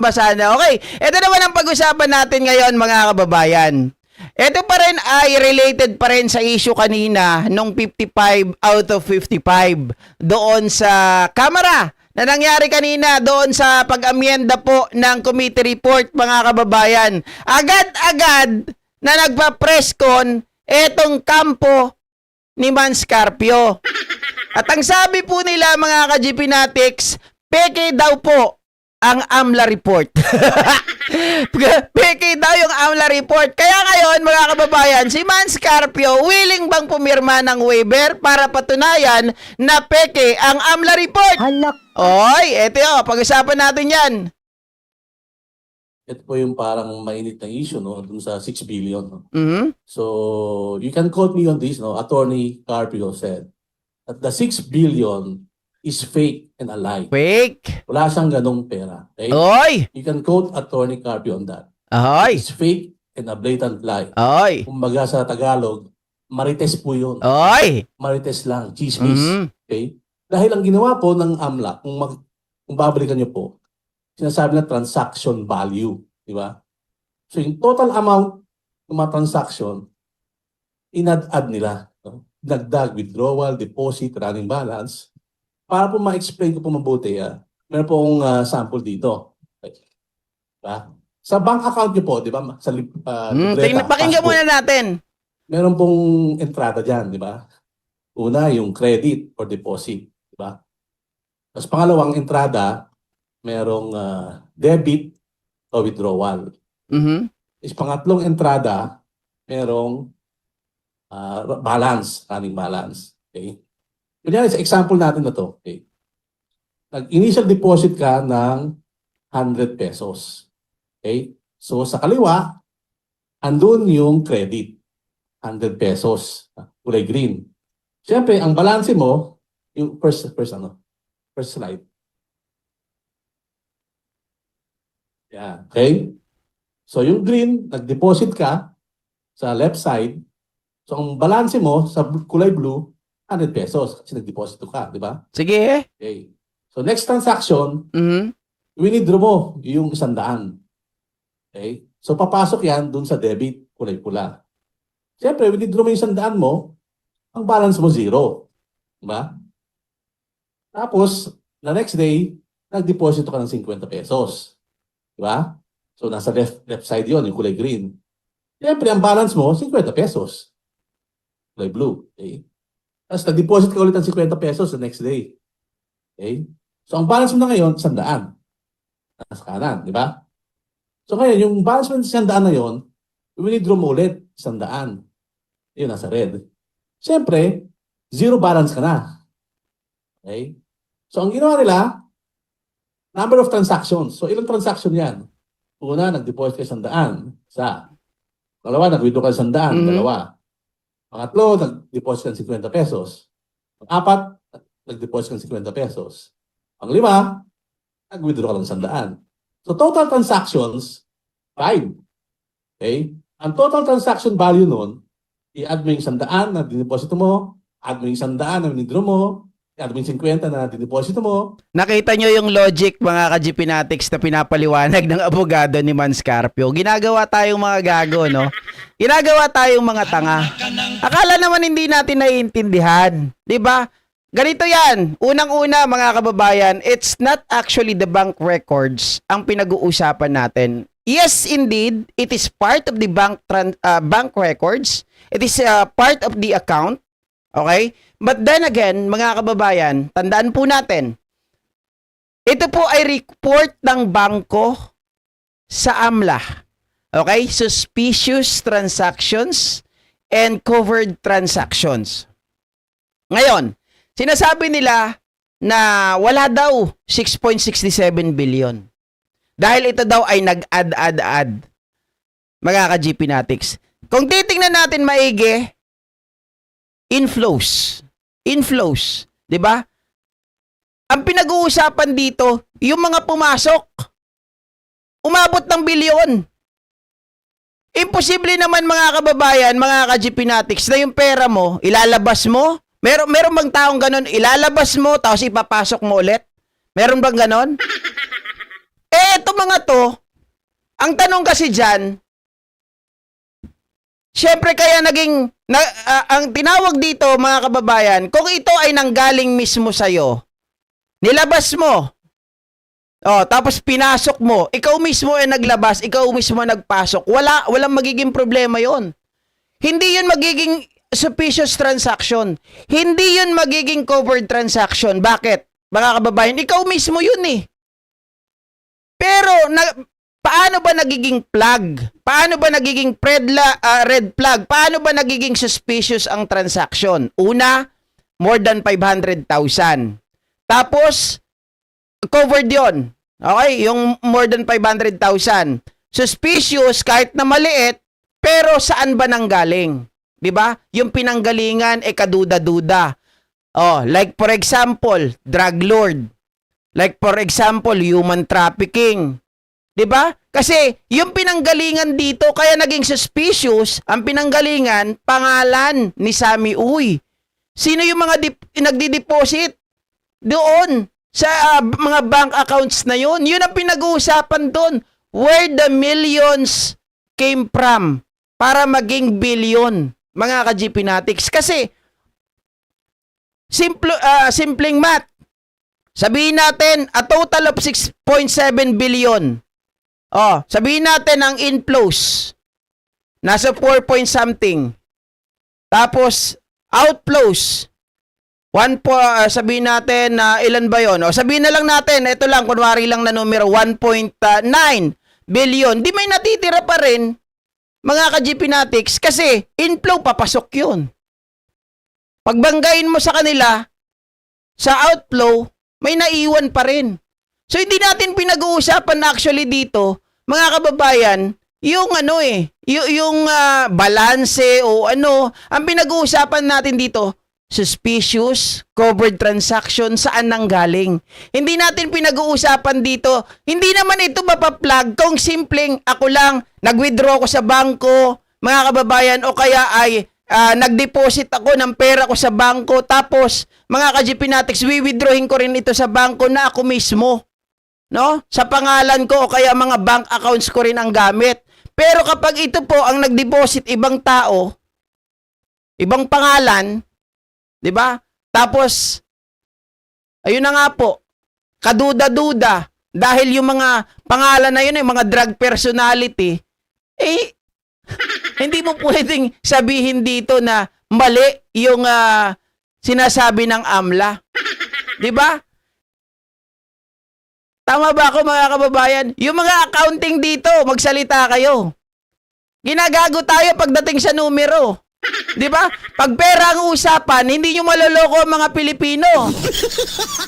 Basa na. Okay, ito naman ang pag-usapan natin ngayon mga kababayan. Ito pa rin ay related pa rin sa issue kanina nung 55 out of 55 doon sa Kamara na nangyari kanina doon sa pag-amyenda po ng committee report mga kababayan. Agad-agad na nagpa-press con etong kampo ni Manscarpio. At ang sabi po nila mga ka-GP Natics, peke daw po ang AMLA report. Peke daw yung AMLA report. Kaya ngayon mga kababayan, si Manscarpio willing bang pumirma ng waiver para patunayan na peke ang AMLA report? Halak. Oy, eto yun, pag-usapan natin yan. Ito po yung parang mainit na issue, no, dun sa 6 billion. No? Mhm. So, you can quote me on this, no? Attorney Carpio said that the 6 billion is fake and a lie. Fake. Wala siyang ganong pera. Okay? Oy. You can quote Attorney Carpio on that. Oy. It's fake and a blatant lie. Oy. Kumbaga sa Tagalog, marites po yun. Oy. Marites lang, chismis. Mhm. Okay? Dahil ang ginawa po ng AMLA, kung babalikan niyo po, sinasabi na transaction value. Di ba? So yung total amount ng mga transaction, inad-add nila. No? Dagdag, withdrawal, deposit, running balance. Para po ma-explain ko po mabuti, meron pong sample dito. Okay. Diba? Sa bank account niyo po, di ba? Sa libreta, Pakinggan passbook, muna natin. meron pong entrada dyan, di ba? Una, yung credit or deposit, di ba? Tapos pangalawang entrada, merong debit o withdrawal. Mhm. Is pangatlong entrada, merong balance, running balance. Okay? Kunyari, sa example natin na to, okay? Nag-initial deposit ka ng 100 pesos. Okay? So, sa kaliwa, andun yung credit. 100 pesos. Kulay green. Siyempre, ang balance mo, yung first slide. Yeah, okay? So, yung green, nag-deposit ka sa left side. So, ang balance mo sa kulay blue, 100 pesos kasi nag-deposit ka, di ba? Sige. Okay. So, next transaction, Mhm. winidraw mo yung 100. Okay? So, papasok yan dun sa debit, kulay pula. Siyempre, winidraw mo yung 100 mo, ang balance mo 0. Di ba? Tapos, the next day, nag-deposit ka ng 50 pesos. Di ba? So, nasa left side yon yung kulay green. Siyempre, ang balance mo, 50 pesos. Kulay blue. Okay? Tapos, nag-deposit ka ulit ng 50 pesos the next day. Okay? So, ang balance mo na ngayon, 100. Nasa kanan, di ba? So, ngayon, yung balance mo ng 100 na yon, winidraw mo ulit, 100. Yun, nasa red. Siyempre, zero balance ka na. Okay? So, ang ginawa nila, number of transactions. So, ilang transaction yan? Una, nag-deposit ka 100. Isa. Dalawa, nag-withdraw ka 100. Mhm. Dalawa. Pangatlo, nag-deposit ka 50 pesos. Pang-apat, nag-deposit ka 50 pesos. Pang-lima, nag-withdraw ka ng 100. So, total transactions, 5. Okay? Ang total transaction value nun, i-add mo yung 100 na dineposito mo, add mo yung 100 na withdraw mo, i-add mo yung 50 na dineposito mo. Nakita nyo yung logic mga ka-GP Natics na pinapaliwanag ng abogado ni Manscarpio. Ginagawa tayong mga gago, no? Ginagawa tayong mga tanga. Akala naman hindi natin naiintindihan. 'Di ba? Ganito yan. Unang-una mga kababayan, it's not actually the bank records ang pinag-uusapan natin. Yes, indeed, it is part of the bank records. It is part of the account. Okay? But then again, mga kababayan, tandaan po natin, ito po ay report ng bangko sa AMLA. Okay? Suspicious transactions and covered transactions. Ngayon, sinasabi nila na wala daw 6.67 billion. Dahil ito daw ay nag-add. Mga ka-GP Natics. Kung titingnan natin maigi, inflows. 'Di ba? Ang pinag-uusapan dito, yung mga pumasok, umabot ng bilyon. Imposible naman mga kababayan, mga ka-GP Natics, na yung pera mo, ilalabas mo. Meron bang taong ganon, ilalabas mo, tapos ipapasok mo ulit? Meron bang ganon? Eto mga to, ang tanong kasi dyan, syempre kaya ang tinawag dito mga kababayan, kung ito ay nanggaling mismo sa'yo, nilabas mo, tapos pinasok mo, ikaw mismo ay naglabas, ikaw mismo nagpasok, walang magiging problema yon. Hindi yun magiging suspicious transaction. Hindi yun magiging covered transaction. Bakit? Mga kababayan, ikaw mismo yun eh. Pero, paano ba nagiging flag? Paano ba nagiging red flag? Paano ba nagiging suspicious ang transaction? Una, more than 500,000. Tapos, covered yon. Okay? Yung more than 500,000. Suspicious kahit na maliit, pero saan ba nanggaling? 'Di ba? Yung pinanggalingan kaduda-duda. Like for example, drug lord. Like for example, human trafficking. 'Di ba? Kasi yung pinanggalingan dito kaya naging suspicious, ang pinanggalingan pangalan ni Sammy Uy. Sino yung mga nagdi-deposit doon sa mga bank accounts na yun? Yun ang pinag-uusapan doon. Where the millions came from para maging billion, mga ka-GPnatics. Kasi simpleng math. Sabihin natin, a total of 6.7 billion. Sabihin natin ang inflows. Nasa 4 point something. Tapos, outflows. Sabihin natin ilan ba yon? Sabihin na lang natin, ito lang, kunwari lang na numero, 1.9 billion. Di may natitira pa rin, mga ka-GPnatics, kasi inflow, papasok yun. Pagbanggain mo sa kanila, sa outflow, may naiwan pa rin. So, hindi natin pinag-uusapan actually dito, mga kababayan, yung balanse o ang pinag-uusapan natin dito, suspicious, covered transaction, saan nanggaling. Hindi natin pinag-uusapan dito, hindi naman ito mapaplag kung simpleng ako lang, nag-withdraw ko sa bangko, mga kababayan, o kaya ay nag-deposit ako ng pera ko sa bangko, tapos, mga ka-GPnatics, withdrawing ko rin ito sa bangko na ako mismo. No? Sa pangalan ko o kaya mga bank accounts ko rin ang gamit. Pero kapag ito po ang nag-deposit ibang tao, ibang pangalan, 'di ba? Tapos ayun na nga po, kaduda-duda dahil yung mga pangalan na yun ay mga drug personality, hindi mo pwedeng sabihin dito na mali yung sinasabi ng AMLA. 'Di ba? Tama ba ako mga kababayan? Yung mga accounting dito, magsalita kayo. Ginagago tayo pagdating sa numero. 'Di ba? Pag pera ang usapan, hindi nyo maloloko ang mga Pilipino.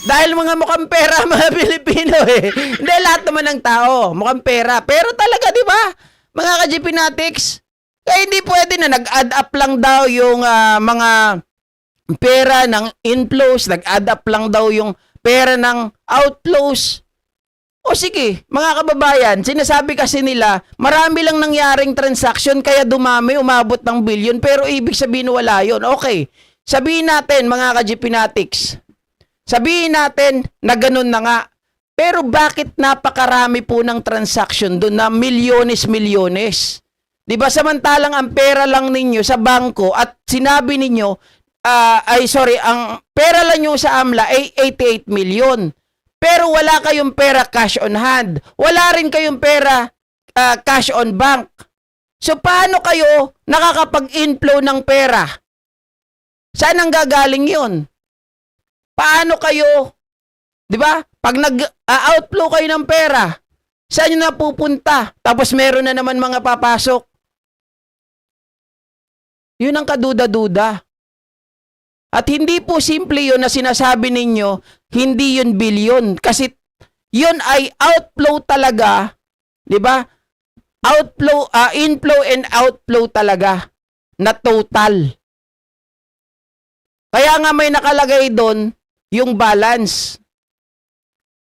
Dahil mga mukhang pera mga Pilipino eh. Hindi lahat naman ng tao, mukhang pera. Pero talaga 'di ba? Mga ka-GPnatics, kaya hindi pwede na nag-add up lang daw yung mga pera ng inflows, nag-add up lang daw yung pera ng outflows. O sige, mga kababayan, sinasabi kasi nila, marami lang nangyaring transaction kaya dumami, umabot ng billion, pero ibig sabihin wala yun. Okay, sabihin natin mga ka-GPnatics, sabihin natin na ganun na nga, pero bakit napakarami po ng transaction doon na milyones-milyones? Diba samantalang ang pera lang ninyo sa bangko at sinabi ninyo, ang pera lang nyo sa AMLA ay 88 million. Pero wala kayong pera cash on hand. Wala rin kayong pera cash on bank. So paano kayo nakakapag-inflow ng pera? Saan ang gagaling yun? Paano kayo, di ba? Pag nag-outflow kayo ng pera, saan nyo napupunta? Tapos meron na naman mga papasok. Yun ang kaduda-duda. At hindi po simple yun na sinasabi ninyo, hindi yun billion. Kasi yun ay outflow talaga, di ba? Outflow, inflow and outflow talaga na total. Kaya nga may nakalagay doon yung balance.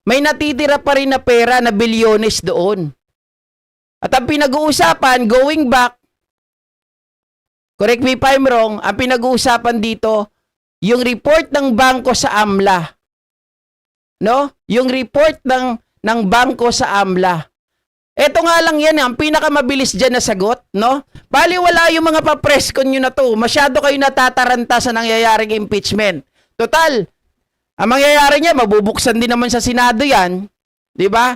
May natitira pa rin na pera na bilyones doon. At ang pinag-uusapan, going back, correct me if I'm wrong, ang pinag-uusapan dito, yung report ng bangko sa AMLA. No? Yung report ng ng bangko sa AMLA? Ito nga lang yan, ang pinakamabilis dyan na sagot, no? Baliwala yung mga papreskon nyo na to. Masyado kayo natataranta sa nangyayaring impeachment. Total, ang mangyayari niya, mabubuksan din naman sa Senado yan. Di ba?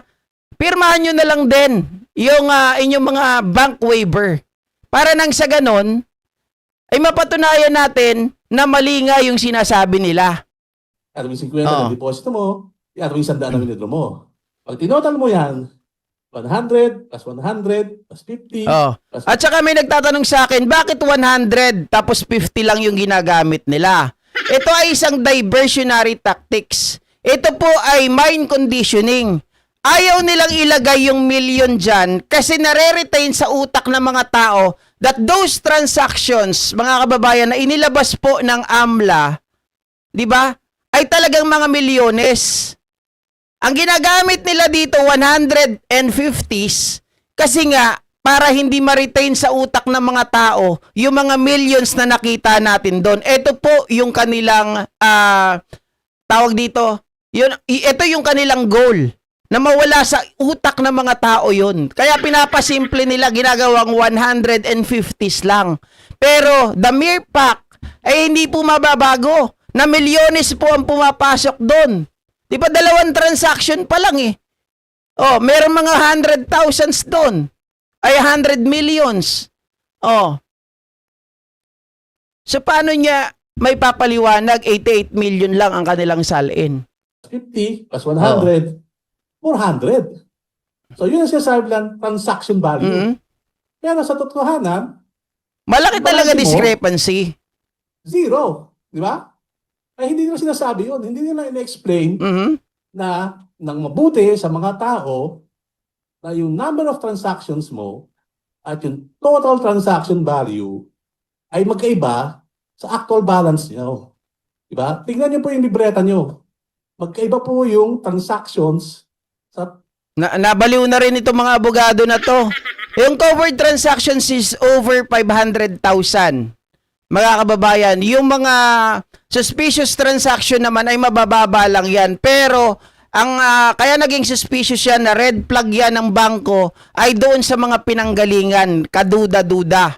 Pirmahan nyo na lang din yung inyong mga bank waiver. Para nang sa ganon, ay mapatunayan natin na mali nga yung sinasabi nila. At yung 50 na deposito mo, at yung 100 na winidro mo. Pag tinotal mo yan, 100 plus 100 plus 50. Oh. Plus At saka may nagtatanong sa akin, bakit 100 tapos 50 lang yung ginagamit nila? Ito ay isang diversionary tactics. Ito po ay mind conditioning. Ayaw nilang ilagay yung million dyan kasi nare-retain sa utak ng mga tao that those transactions, mga kababayan, na inilabas po ng AMLA, di ba, ay talagang mga milyones. Ang ginagamit nila dito, 150s, kasi nga, para hindi ma-retain sa utak ng mga tao, yung mga millions na nakita natin doon. Ito po yung kanilang, tawag dito, ito yung kanilang goal, na mawala sa utak ng mga tao yun. Kaya pinapasimple nila, ginagawang 150s lang. Pero, the mere fact, ay hindi po mababago, na milyones po ang pumapasok doon. Di ba 2 transaction pa lang eh. Oh, meron mga 100,000s doon. Ay 100 millions. Oh. So paano niya may papaliwanag 88 million lang ang kanilang salin? 50 plus 100, 400. So yun ang sinasabi lang, transaction value. Mm-hmm. Pero sa totohanan, malaki talaga balance mo, discrepancy. zero. Di ba? Ay hindi nila sinasabi yun. Hindi nila in-explain Mhm. na nang mabuti sa mga tao na yung number of transactions mo at yung total transaction value ay magkaiba sa actual balance nyo. Diba? Tingnan nyo po yung libreta nyo. Magkaiba po yung transactions sa... Nabaliw na rin itong mga abogado na to. Yung covered transactions is over 500,000. Mga kababayan, yung mga suspicious transaction naman ay mabababa lang yan. Pero, ang kaya naging suspicious yan na red flag yan ng bangko ay doon sa mga pinanggalingan, kaduda-duda.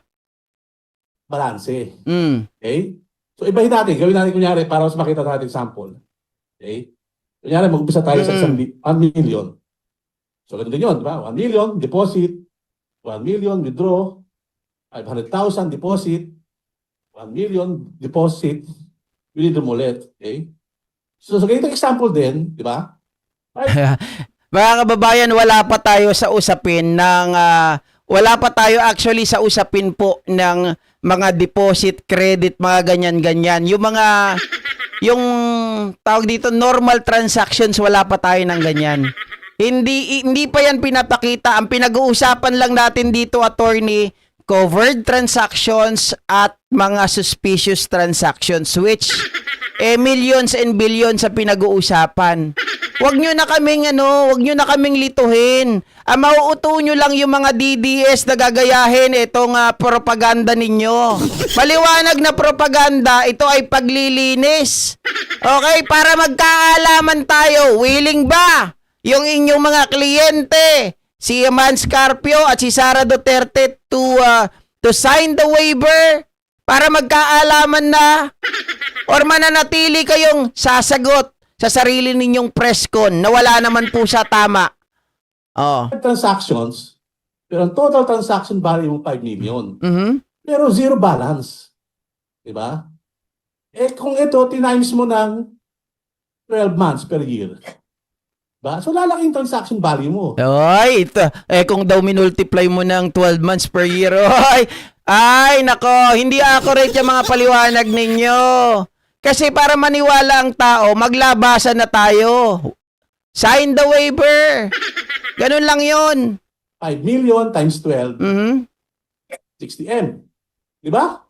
Balanse. Mm. Okay? So, ibahin natin. Gawin natin kunyari para mas makita natin sample. Okay? Kunyari, mag-umpisa tayo sa 1 million. So, ganun din yun. Diba? 1 million, deposit. 1 million, withdraw. 500,000, deposit. 1 million, deposit. Withdraw mo ulit. Okay? So, sa ganitong example din, di ba? Mga kababayan, wala pa tayo sa usapin ng wala pa tayo actually sa usapin po ng mga deposit, credit, mga ganyan-ganyan. Yung tawag dito normal transactions, wala pa tayo ng ganyan. Hindi pa yan pinapakita. Ang pinag-uusapan lang natin dito, attorney, covered transactions at mga suspicious transactions, which millions and billions sa pinag-uusapan. Wag nyo na kaming lituhin. Mauuto nyo lang yung mga DDS na gagayahin itong propaganda ninyo. Maliwanag na propaganda, ito ay paglilinis. Okay, para magkaalaman tayo, willing ba yung inyong mga kliyente, si Mans Carpio at si Sara Duterte to sign the waiver para magkaalaman na, or mananatili kayong sasagot sa sarili ninyong press con na wala naman po sa tama. Oh. Transactions, pero ang total transaction value mo 5 million. Mhm. Pero zero balance. Di ba? Eh kung ito, tinimes mo ng 12 months per year. Ba? So lalaki yung transaction value mo. Ay, ito. Kung daw minultiply mo ng 12 months per year, ay, nako, hindi accurate yung mga paliwanag ninyo. Kasi para maniwala ang tao, maglabasan na tayo. Sign the waiver. Ganun lang yun. 5 million times 12, Mhm. 60M. Di ba?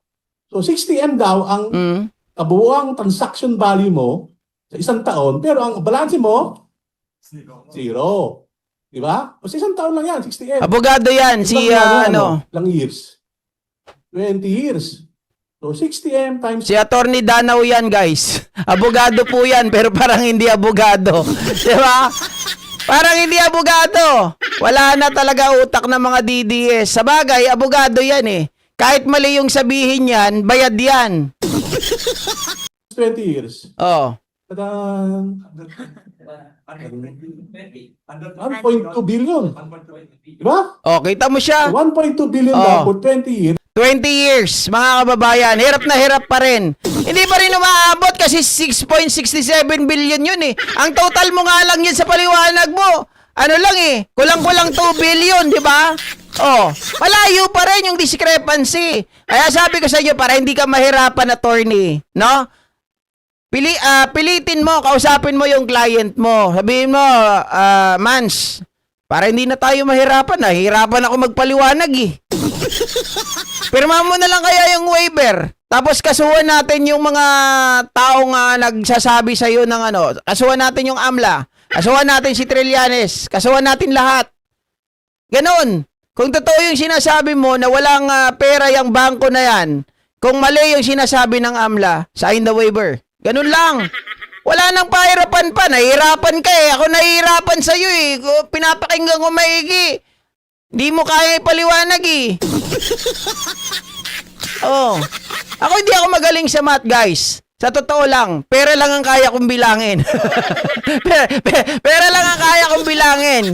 So 60M daw ang Mhm. kabuuang transaction value mo sa isang taon, pero ang balance mo, zero. Di ba? O sa isang taon lang yan, 60M. Abogado yan, si Ilang years? 20 years. So 60M times si Attorney Danaw yan, guys. Abogado po yan, pero parang hindi abogado. Di ba? Parang hindi abogado. Wala na talaga utak ng mga DDS. Sa bagay, abogado yan eh. Kahit mali yung sabihin yan, bayad yan. 20 years. Oh. Tadaan! 1.2 billion. Diba? Oh, kita mo siya. 1.2 billion Oh. lang for 20 years. 20 years, mga kababayan. Hirap na hirap pa rin. Hindi pa rin umaabot kasi 6.67 billion yun eh. Ang total mo nga lang yun sa paliwanag mo. Ano lang eh, kulang-kulang 2 billion, di ba? Oh, malayo pa rin yung discrepancy. Kaya sabi ko sa inyo, para hindi ka mahirapan, attorney, no? Pilitin mo, kausapin mo yung client mo. Sabihin mo, Mans, para hindi na tayo mahirapan. Nahihirapan ako magpaliwanag eh. Pirma mo na lang kaya yung waiver. Tapos kasuhan natin yung mga taong nagsasabi sa iyo ng ano. Kasuhan natin yung AMLA. Kasuhan natin si Trillanes. Kasuhan natin lahat. Ganon. Kung totoo yung sinasabi mo na walang pera yung bangko na yan, kung mali yung sinasabi ng AMLA, sign the waiver. Ganun lang. Wala nang pahirapan pa. Nahihirapan ka eh. Ako nahihirapan sa'yo eh. Pinapakinggan ko maigi. Hindi mo kaya ipaliwanag eh. Oh. Ako hindi ako magaling sa math, guys. Sa totoo lang, pera lang ang kaya kong bilangin. Pera lang ang kaya kong bilangin.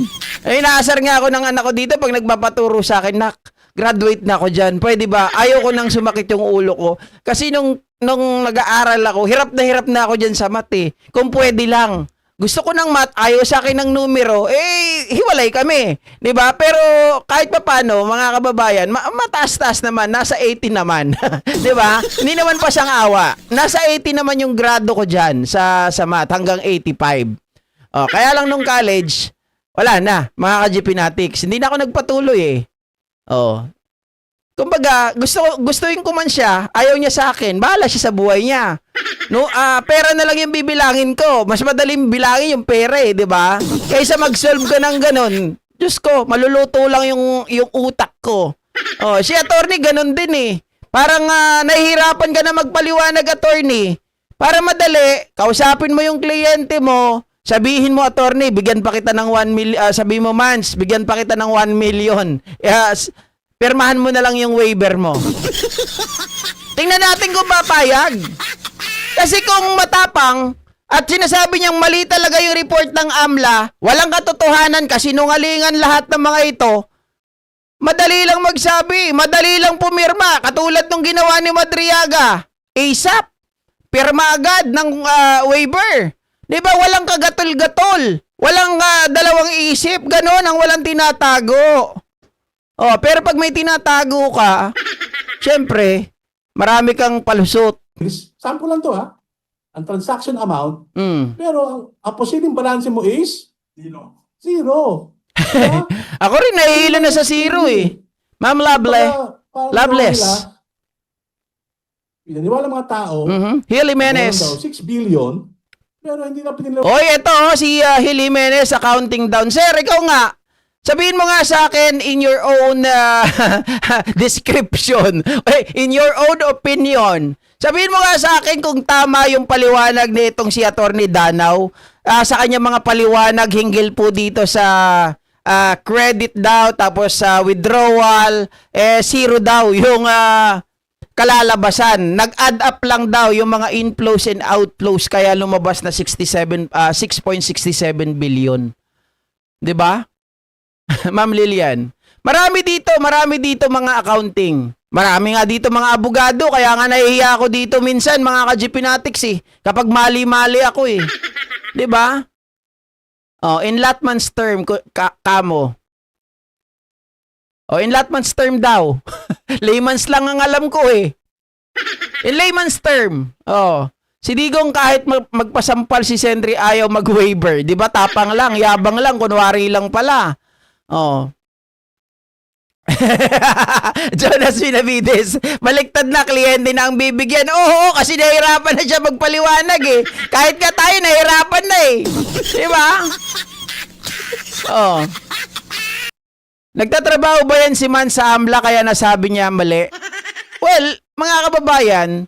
Ay, inaasar nga ako ng anak ko dito pag nagpapaturo sa akin, nak, graduate na ako dyan. Pwede ba? Ayaw ko nang sumakit yung ulo ko. Kasi nung nag-aaral ako, hirap na ako dyan sa math eh. Kung pwede lang. Gusto ko ng math, ayaw sa akin ng numero, hiwalay kami. 'Di ba? Pero kahit pa paano, mga kababayan, mataas-taas naman, nasa 80 naman. 'Di ba? Hindi naman pa siyang awa. Nasa 80 naman yung grado ko diyan sa math, hanggang 85. Oh, kaya lang nung college, wala na, mga ka-GPnatics. Hindi na ako nagpatuloy eh. Oh. Kumbaga, gustuin ko man siya, ayaw niya sa akin, bahala siya sa buhay niya. No, pera na lang yung bibilangin ko. Mas madaling bilangin yung pera eh, 'di ba? Kaysa mag-solve ka ng ganun. Diyos ko, maluluto lang yung utak ko. Oh, si attorney ganun din eh. Parang nahihirapan ka na magpaliwanag, attorney. Para madali, kausapin mo yung kliyente mo, sabihin mo, attorney, bigyan pa kita ng 1 million, sabihin mo, Mans, bigyan pa kita ng 1 million. Yes. Pirmahan mo na lang yung waiver mo. Tingnan natin kung papayag. Kasi kung matapang at sinasabi niyang mali talaga yung report ng AMLA, walang katotohanan kasi nungalingan lahat ng mga ito, madali lang magsabi, madali lang pumirma. Katulad nung ginawa ni Madriaga. ASAP. Pirma agad ng waiver. Di ba? Walang kagatol-gatol. Walang dalawang isip. Ganon ang walang tinatago. Oh, pero pag may tinatago ka, syempre, marami kang palusot. Sample lang to ha. Ang transaction amount, Mm. pero ang posibleng balance mo is zero. Diba? Ako rin nahihilo na sa zero eh. Ma'am Lovely. Loveless. Pinaniwala mga tao, Hil Jimenez. meron daw 6 billion, pero hindi na pinila. Oy, ito si Hil Jimenez, accounting down. Sir, ikaw nga, sabihin mo nga sa akin in your own description, in your own opinion. Sabihin mo nga sa akin kung tama yung paliwanag nitong si Attorney Danao sa kanyang mga paliwanag hinggil po dito sa credit daw, tapos sa withdrawal, zero daw yung kalalabasan. Nag-add up lang daw yung mga inflows and outflows kaya lumabas na 6.67 billion. 'Di ba? Ma'am Lilian. Marami dito mga accounting. Marami nga dito mga abogado, kaya nga nahihiya ako dito minsan mga ka-GPnatics eh. Kapag mali-mali ako eh. 'Di ba? Oh, in layman's term kamo. Oh, in layman's term daw. Layman's lang ang alam ko eh. In layman's term. Oh. Si Digong kahit magpasampal si Sentry ayaw mag-waiver. 'Di ba? Tapang lang, yabang lang, kunwari lang pala. Oh. Jonas Benavides, baliktad na, kliyente na ang bibigyan. Oo, kasi nahirapan na siya magpaliwanag eh. Kahit ka tayo, nahirapan na eh. Diba? Oh. Nagtatrabaho ba yan si Man sa AMLA kaya nasabi niya mali? Well, mga kababayan,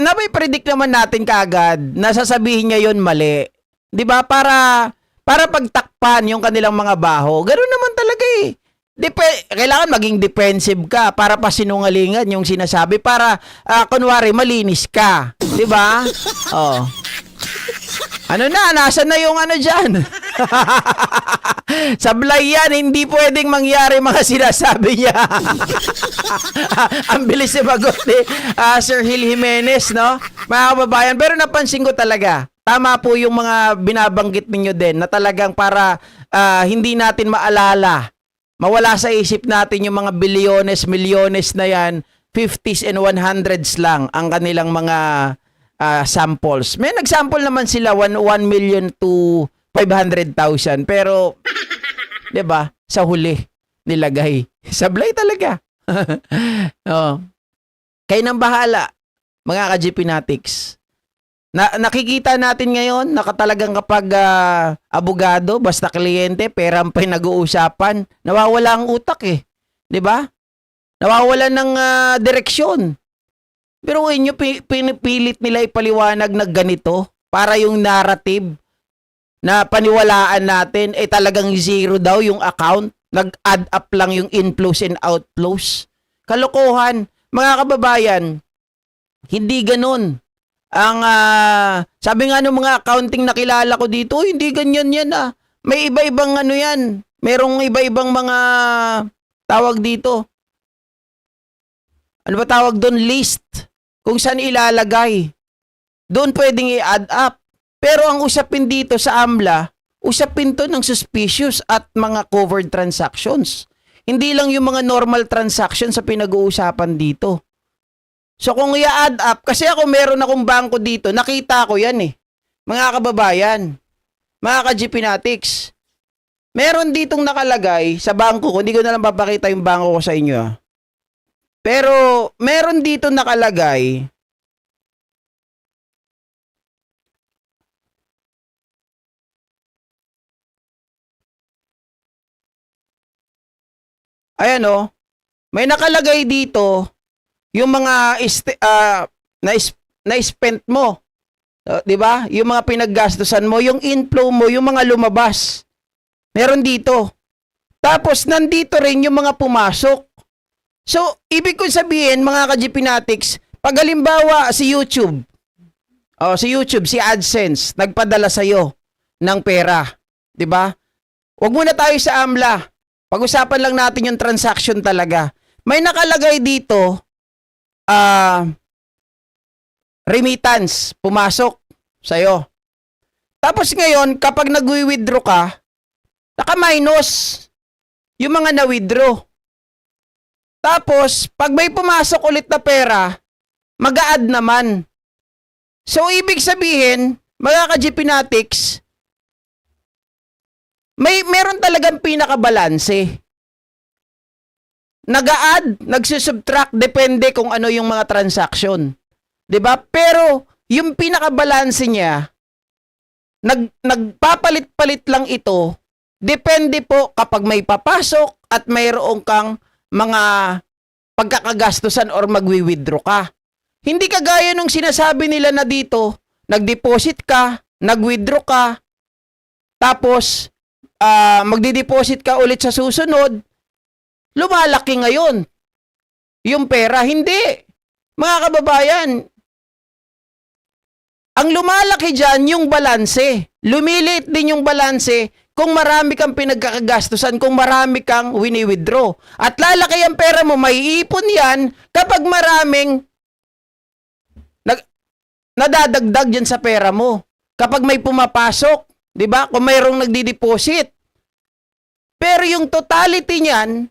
napipredict naman natin kaagad na sasabihin niya yun mali. Diba? Para para pagtakpan yung kanilang mga baho. Ganoon naman talaga eh. Kailangan maging defensive ka para pasinungalingan yung sinasabi para kunwari malinis ka. 'Di ba? Oh. Ano na? Nasaan na yung ano dyan? Sablay yan, hindi pwedeng mangyari mga sinasabi niya. Ang bilis sumagot ni Sir Hil Jimenez, no? Mga kababayan, pero napansin ko talaga, tama po yung mga binabanggit ninyo din na talagang para hindi natin maalala, mawala sa isip natin yung mga bilyones, milyones na yan, 50s and 100s lang ang kanilang mga samples. May nag-sample naman sila 1 million to 500,000 pero 'di ba? Sa huli nilagay. Sablay talaga. Oh. Kayo nang bahala, mga ka-GP Natics. Nakikita natin ngayon talagang kapag abogado, basta kliyente, pera ang pinag-uusapan, nawawala ang utak eh. 'Di ba? Nawawala ng direksyon. Pero nyo, pinipilit nila ipaliwanag na ganito para yung narrative na paniwalaan natin talagang zero daw yung account. Nag-add up lang yung inflows and outflows. Kalokohan. Mga kababayan, hindi ganun. Ang sabi nga ng mga accounting na kilala ko dito, hindi ganyan yan ah. May iba-ibang ano yan. Merong iba-ibang mga tawag dito. Ano ba tawag doon? List. Kung saan ilalagay. Doon pwedeng i-add up. Pero ang usapin dito sa AMLA, usapin to ng suspicious at mga covered transactions. Hindi lang yung mga normal transactions sa pinag-uusapan dito. So kung i-add up, kasi ako meron akong bangko dito, nakita ko yan eh. Mga kababayan, mga ka-GP Natics, meron ditong nakalagay sa bangko ko, hindi ko na lang papakita yung bangko ko sa inyo ah. Pero meron dito nakalagay ayan oh, may nakalagay dito yung mga na-spent mo. 'Di ba? Yung mga pinaggastusan mo, yung inflow mo, yung mga lumabas. Meron dito. Tapos nandito rin yung mga pumasok. So, ibig ko sabihin, mga ka-GP Natics, pag halimbawa si YouTube, si AdSense, nagpadala sa'yo ng pera, di ba? Huwag muna tayo sa AMLA. Pag-usapan lang natin yung transaction talaga. May nakalagay dito, remittance, pumasok sa'yo. Tapos ngayon, kapag nag-withdraw ka, naka-minus yung mga na-withdraw. Tapos, pag may pumasok ulit na pera, mag-a-add naman. So, ibig sabihin, mga ka-GP Natics, meron talagang pinakabalanse. Nag-a-add, nagsusubtract, depende kung ano yung mga transaction. 'Di ba? Pero, yung pinakabalanse niya, nagpapalit-palit lang ito, depende po kapag may papasok at mayroong kang mga pagkakagastusan or magwi-withdraw ka. Hindi kagaya nung sinasabi nila na dito, nag-deposit ka, nag-withdraw ka, tapos magdi-deposit ka ulit sa susunod, lumalaki ngayon yung pera. Hindi. Mga kababayan, ang lumalaki dyan yung balanse. Lumiliit din yung balanse kung marami kang pinagkakagastusan, kung marami kang wini-withdraw. At lalaki ang pera mo, may ipon yan kapag maraming nadadagdag dyan sa pera mo. Kapag may pumapasok, di ba? Kung mayroong nagdi-deposit. Pero yung totality niyan,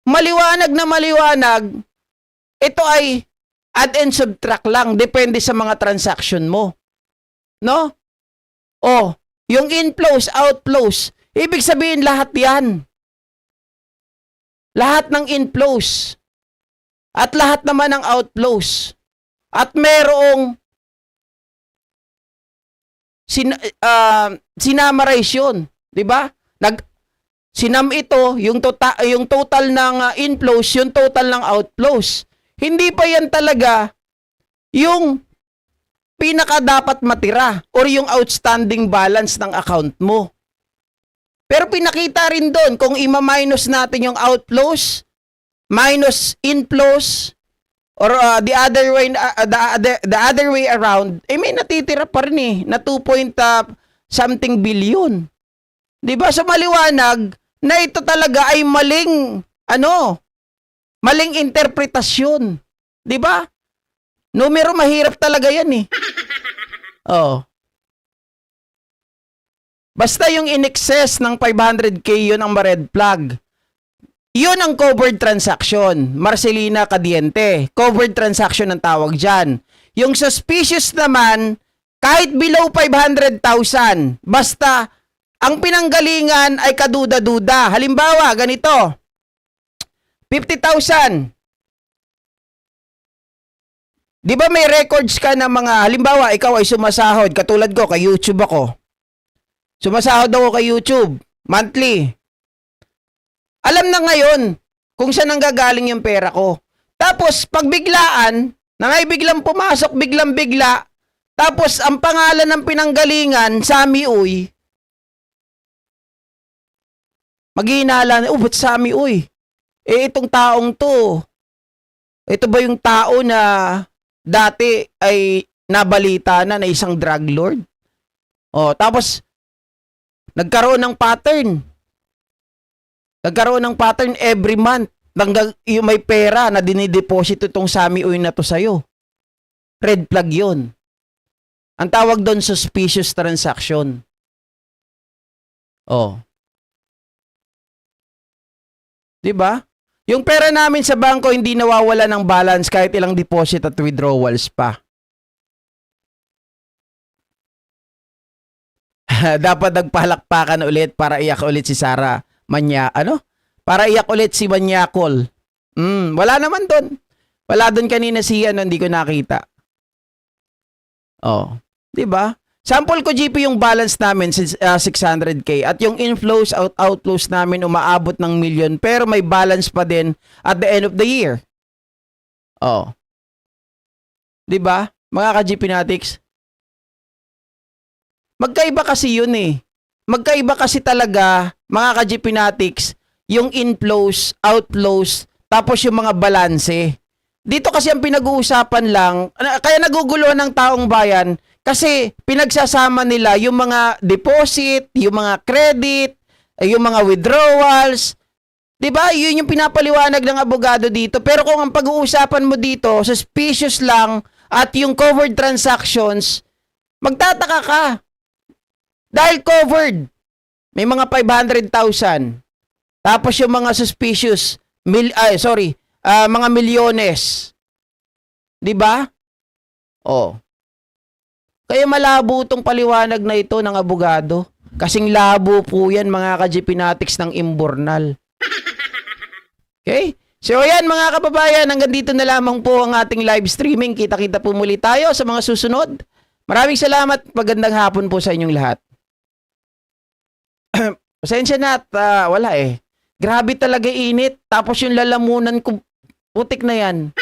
maliwanag na maliwanag, ito ay add and subtract lang. Depende sa mga transaction mo. No? Oh, yung inflows, outflows, ibig sabihin lahat yan. Lahat ng inflows. At lahat naman ng outflows. At merong sinamarize yun. Diba? Sinam ito, yung total ng inflows, yung total ng outflows. Hindi pa yan talaga yung pinaka dapat matira or yung outstanding balance ng account mo. Pero pinakita rin doon kung ima-minus natin yung outflows, minus inflows, or the other way around, may natitira pa rin na 2 point something billion. 'Di ba? Sa maliwanag na ito talaga ay maling maling interpretasyon. 'Di ba? Numero mahirap talaga 'yan Oh. Basta yung in excess ng 500k yun ang ma-red flag. Yun ang covered transaction. Marcelina Cadiente. Covered transaction ang tawag dyan. Yung suspicious naman, kahit below 500,000, basta ang pinanggalingan ay kaduda-duda. Halimbawa, ganito. 50,000. Di ba may records ka ng mga, halimbawa, ikaw ay sumasahod, katulad ko, kay YouTube ako. Sumasahod ako kay YouTube, monthly. Alam na ngayon kung saan nanggagaling yung pera ko. Tapos, pag biglaan, na may biglang pumasok, biglang-bigla, tapos ang pangalan ng pinanggalingan, Sammy Uy, maghihinala na, ba't Sammy Uy? Itong taong to, ito ba yung tao na dati ay nabalita na isang drug lord? Tapos, nagkaroon ng pattern. Nagkaroon ng pattern every month. Yung may pera na dinideposito itong Sammy Uy na to sa'yo. Red flag yun. Ang tawag doon, suspicious transaction. Diba? Yung pera namin sa bangko hindi nawawala ng balance kahit ilang deposit at withdrawals pa. Dapat nagpalakpakan ulit para iyak ulit si Sara Para iyak ulit si Manyakol. Wala naman doon. Wala doon kanina si hindi ko nakita. 'Di ba? Sample ko GP yung balance namin 600k at yung inflows outflows namin umaabot ng million pero may balance pa din at the end of the year. 'Di ba? Mga ka-GP Natics. Magkaiba kasi yun Magkaiba kasi talaga, mga ka-GP Natics, yung inflows, outflows, tapos yung mga balanse. Dito kasi ang pinag-uusapan lang, kaya naguguluhan ng taong bayan, kasi pinagsasama nila yung mga deposit, yung mga credit, yung mga withdrawals. Diba? Yun yung pinapaliwanag ng abogado dito. Pero kung ang pag-uusapan mo dito, suspicious lang, at yung covered transactions, magtataka ka. Dahil covered, may mga 500,000. Tapos yung mga suspicious, mga milyones. 'Di ba? Kaya malabo tong paliwanag na ito ng abogado. Kasing labo po yan mga ka-GP Natics ng imbornal. Okay? So yan mga kababayan, hanggang dito na lamang po ang ating live streaming. Kita-kita po muli tayo sa mga susunod. Maraming salamat. Magandang hapon po sa inyong lahat. Pasensya na at wala Grabe talaga init. Tapos yung lalamunan ko, putik na yan.